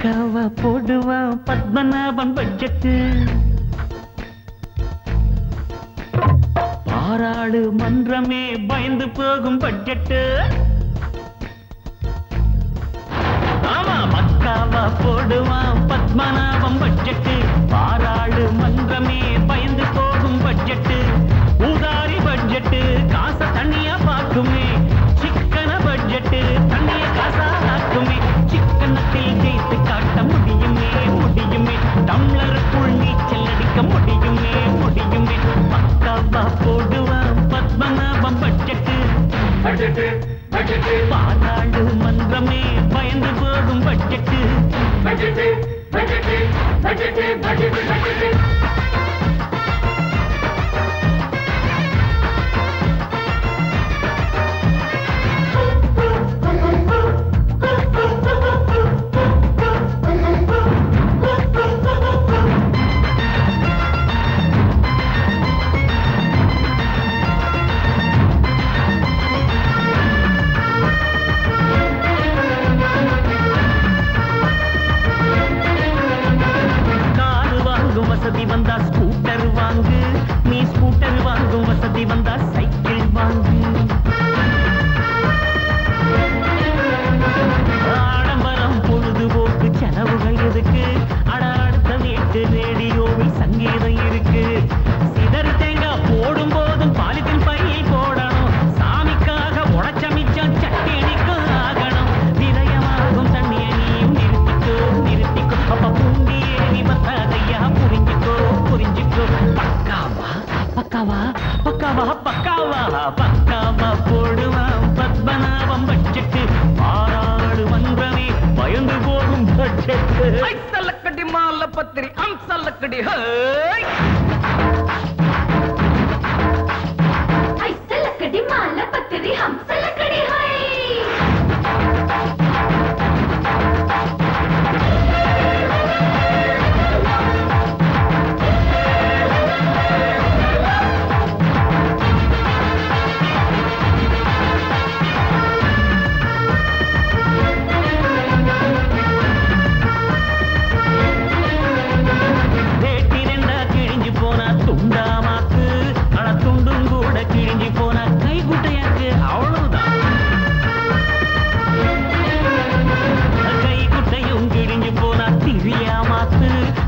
பக்காவா போடுவான் பத்மநாபன் பட்ஜெட்டு. பாராளு மன்றமே பயந்து போகும் பட்ஜெட்டு. ஆமா, பக்காவா போடுவான் பத்மநாபம் பட்ஜெட்டு. பாராளு மன்றமே பயந்து போகும் பட்ஜெட்டு. ஊதாரி பட்ஜெட்டு காச தண்ணியா பார்க்குமே. சிக்கன பட்ஜெட்டு தண்ணிய காசா ஆக்குமே. சிக்கனத்தில் ஜெயித்து காட்ட முடியுமே முடியுமே. டம்ளருக்குள் நீச்சல் அடிக்க முடியுமே முடியுமே. பக்காவா போடுவான் பத்மநாபம் பட்ஜெட்டு. பாராளு மன்றமே பயந்து போகும் பட்ஜெட்டு. வசதி வந்தா ஸ்கூட்டர் வாங்கு. நீ ஸ்கூட்டர் வாங்கும் வசதி வந்தா சைக்கிள் வாங்கு. ஆடம்பரம் பொழுதுபோக்கு செலவுகள் எதுக்கு? அடுத்த வீட்டு ரேடியோவில் சங்கீதம் இருக்கு. சிதறி தேங்காய் போடும் போதும் பாலித்தின் பையில் போடணும். சாமிக்காக உடைச்ச மிச்சம் சட்டினிக்கும் ஆகணும். விதயமாகும் தண்ணிய நீயும் நிறுத்திக்கோ நிறுத்திக்கோ. அப்ப பூண்டியே நீ பத்தாதையா புரிஞ்சுக்கோ புரிஞ்சுக்கோ. பக்காவா பக்காவா பக்காவா பக்காவா பக்காவா போடுவான் பத்மநாபம் பட்ஜெட்டு. பாராளு மன்றமே பயந்து போகும் பட்ஜெட்டு. ஐசல்லக்கடி மால பத்திரி அம்சல்லக்கடி ஐசல்லக்கடி மால பத்திரி ஹம்சல்லக்கடி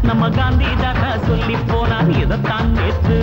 நம்ம காந்தி தாத்தா சொல்லி போனார். இதைத்தான் நேத்து